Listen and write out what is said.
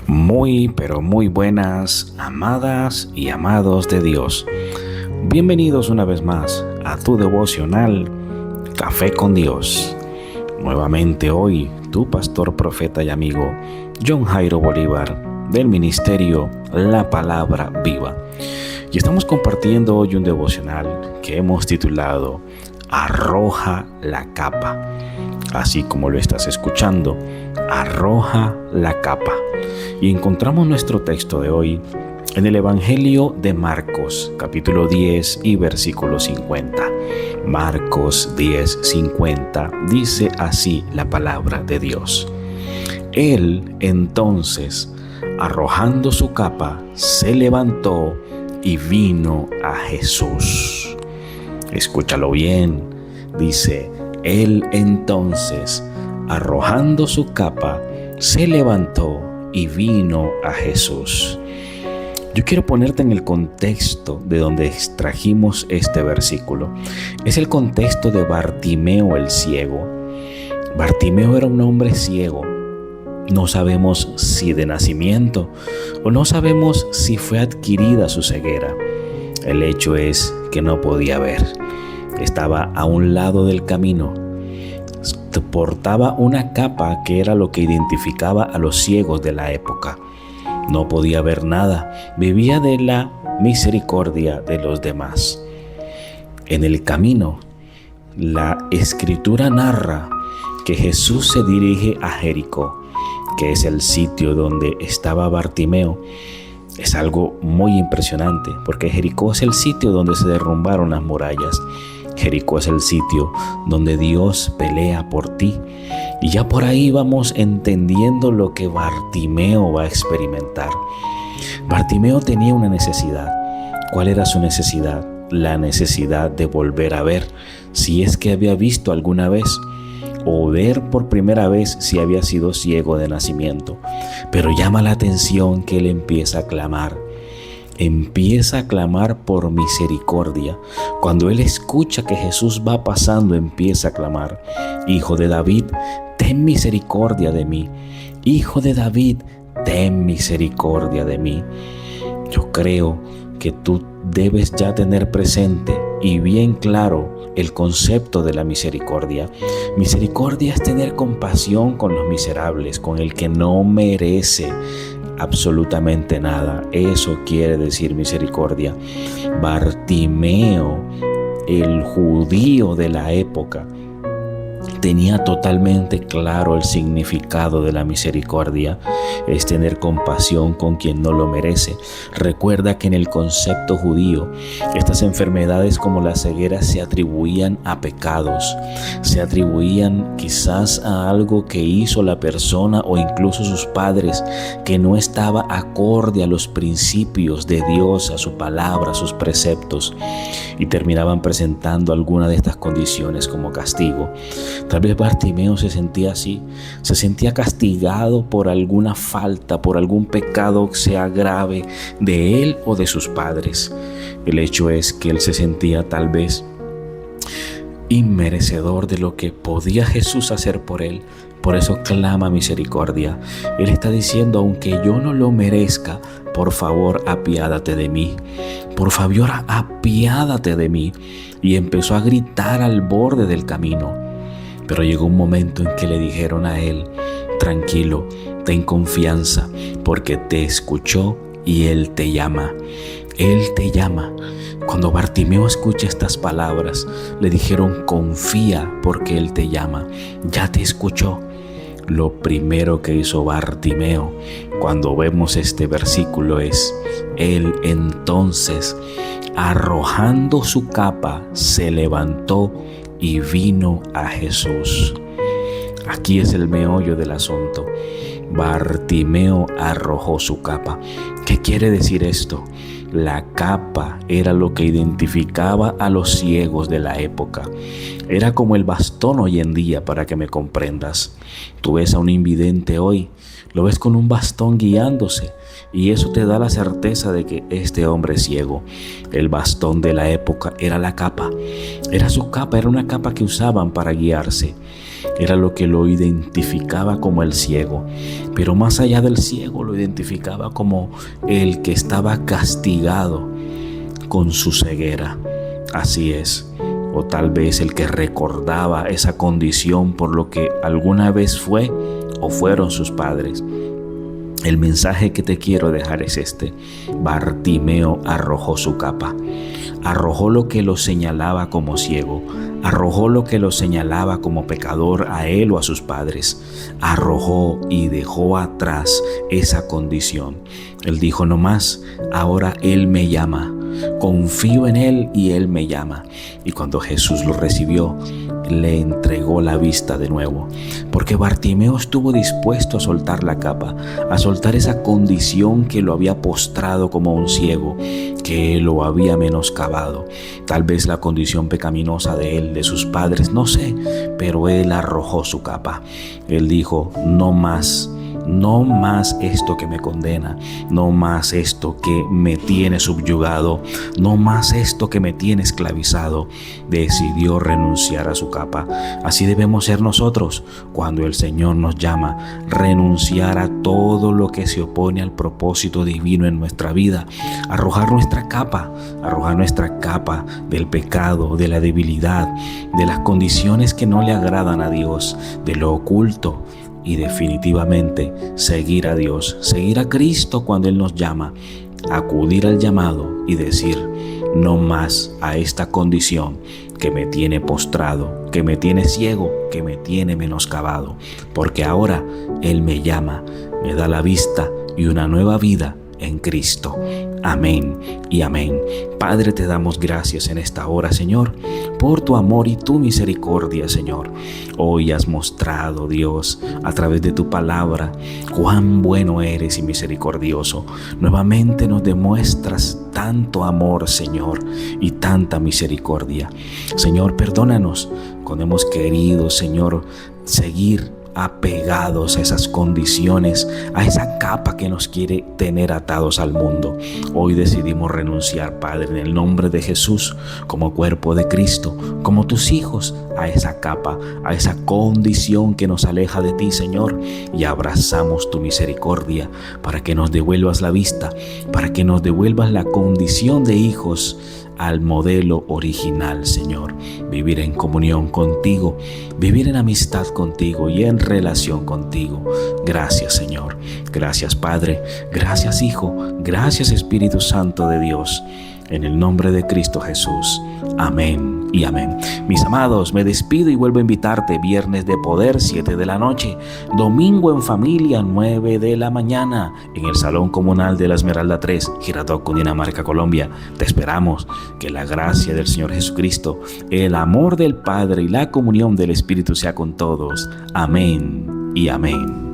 Muy, pero muy buenas, amadas y amados de Dios. Bienvenidos una vez más a tu devocional Café con Dios. Nuevamente hoy, tu pastor, profeta y amigo, John Jairo Bolívar, del ministerio La Palabra Viva. Y estamos compartiendo hoy un devocional que hemos titulado Arroja la capa. Así como lo estás escuchando, arroja la capa. Y encontramos nuestro texto de hoy en el Evangelio de Marcos, capítulo 10 y versículo 50. Marcos 10, 50 dice así la palabra de Dios. Él entonces, arrojando su capa, se levantó y vino a Jesús. Escúchalo bien, dice, él entonces, arrojando su capa, se levantó y vino a Jesús. Yo quiero ponerte en el contexto de donde extrajimos este versículo. Es el contexto de Bartimeo el ciego. Bartimeo era un hombre ciego. No sabemos si de nacimiento o no sabemos si fue adquirida su ceguera. El hecho es que no podía ver. Estaba a un lado del camino. Portaba una capa que era lo que identificaba a los ciegos de la época. No podía ver nada. Vivía de la misericordia de los demás. En el camino, la Escritura narra que Jesús se dirige a Jericó, que es el sitio donde estaba Bartimeo. Es algo muy impresionante, porque Jericó es el sitio donde se derrumbaron las murallas. Jericó es el sitio donde Dios pelea por ti. Y ya por ahí vamos entendiendo lo que Bartimeo va a experimentar. Bartimeo tenía una necesidad. ¿Cuál era su necesidad? La necesidad de volver a ver, si es que había visto alguna vez, o ver por primera vez si había sido ciego de nacimiento. Pero llama la atención que él empieza a clamar. Empieza a clamar por misericordia. Cuando él escucha que Jesús va pasando, empieza a clamar: Hijo de David, ten misericordia de mí. Hijo de David, ten misericordia de mí. Yo creo que tú debes ya tener presente y bien claro el concepto de la misericordia. Misericordia es tener compasión con los miserables, con el que no merece absolutamente nada. Eso quiere decir misericordia. Bartimeo, el judío de la época, tenía totalmente claro el significado de la misericordia. Es tener compasión con quien no lo merece. Recuerda que en el concepto judío, estas enfermedades como la ceguera se atribuían a pecados, se atribuían quizás a algo que hizo la persona o incluso sus padres, que no estaba acorde a los principios de Dios, a su palabra, a sus preceptos, y terminaban presentando alguna de estas condiciones como castigo. Tal vez Bartimeo se sentía así, se sentía castigado por alguna falta, por algún pecado, sea grave, de él o de sus padres. El hecho es que él se sentía tal vez inmerecedor de lo que podía Jesús hacer por él. Por eso clama misericordia. Él está diciendo: aunque yo no lo merezca, por favor, apiádate de mí. Por favor, apiádate de mí. Y empezó a gritar al borde del camino. Pero llegó un momento en que le dijeron a él: tranquilo, ten confianza, porque te escuchó y él te llama. Él te llama. Cuando Bartimeo escucha estas palabras, le dijeron: confía, porque él te llama. Ya te escuchó. Lo primero que hizo Bartimeo cuando vemos este versículo es: él entonces, arrojando su capa, se levantó y vino a Jesús. Aquí es el meollo del asunto. Bartimeo arrojó su capa. ¿Qué quiere decir esto? La capa era lo que identificaba a los ciegos de la época. Era como el bastón hoy en día, para que me comprendas. Tú ves a un invidente hoy, lo ves con un bastón guiándose, y eso te da la certeza de que este hombre es ciego. El bastón de la época era la capa. Era su capa, era una capa que usaban para guiarse. Era lo que lo identificaba como el ciego. Pero más allá del ciego, lo identificaba como el que estaba castigado con su ceguera. Así es. O tal vez el que recordaba esa condición por lo que alguna vez fue o fueron sus padres. El mensaje que te quiero dejar es este: Bartimeo arrojó su capa, arrojó lo que lo señalaba como ciego, arrojó lo que lo señalaba como pecador a él o a sus padres, arrojó y dejó atrás esa condición. Él dijo: no más, ahora Él me llama, confío en Él y Él me llama. Y cuando Jesús lo recibió, le entregó la vista de nuevo, porque Bartimeo estuvo dispuesto a soltar la capa, a soltar esa condición que lo había postrado como un ciego, que lo había menoscabado. Tal vez la condición pecaminosa de él, de sus padres, no sé, pero él arrojó su capa. Él dijo: no más. No más esto que me condena, no más esto que me tiene subyugado, no más esto que me tiene esclavizado. Decidió renunciar a su capa. Así debemos ser nosotros cuando el Señor nos llama: renunciar a todo lo que se opone al propósito divino en nuestra vida, arrojar nuestra capa del pecado, de la debilidad, de las condiciones que no le agradan a Dios, de lo oculto. Y definitivamente seguir a Dios, seguir a Cristo cuando Él nos llama, acudir al llamado y decir: no más a esta condición que me tiene postrado, que me tiene ciego, que me tiene menoscabado, porque ahora Él me llama, me da la vista y una nueva vida en Cristo. Amén y amén. Padre, te damos gracias en esta hora, Señor, por tu amor y tu misericordia, Señor. Hoy has mostrado, Dios, a través de tu palabra, cuán bueno eres y misericordioso. Nuevamente nos demuestras tanto amor, Señor, y tanta misericordia. Señor, perdónanos cuando hemos querido, Señor, seguir apegados a esas condiciones, a esa capa que nos quiere tener atados al mundo. Hoy decidimos renunciar, Padre, en el nombre de Jesús, como cuerpo de Cristo, como tus hijos, a esa capa, a esa condición que nos aleja de ti, Señor, y abrazamos tu misericordia para que nos devuelvas la vista, para que nos devuelvas la condición de hijos al modelo original, Señor. Vivir en comunión contigo, vivir en amistad contigo y en relación contigo. Gracias, Señor. Gracias, Padre. Gracias, Hijo. Gracias, Espíritu Santo de Dios. En el nombre de Cristo Jesús. Amén y amén. Mis amados, me despido y vuelvo a invitarte: viernes de poder, 7 de la noche, domingo en familia, 9 de la mañana, en el Salón Comunal de la Esmeralda 3, Girardot, Cundinamarca, Colombia. Te esperamos. Que la gracia del Señor Jesucristo, el amor del Padre y la comunión del Espíritu sea con todos. Amén y amén.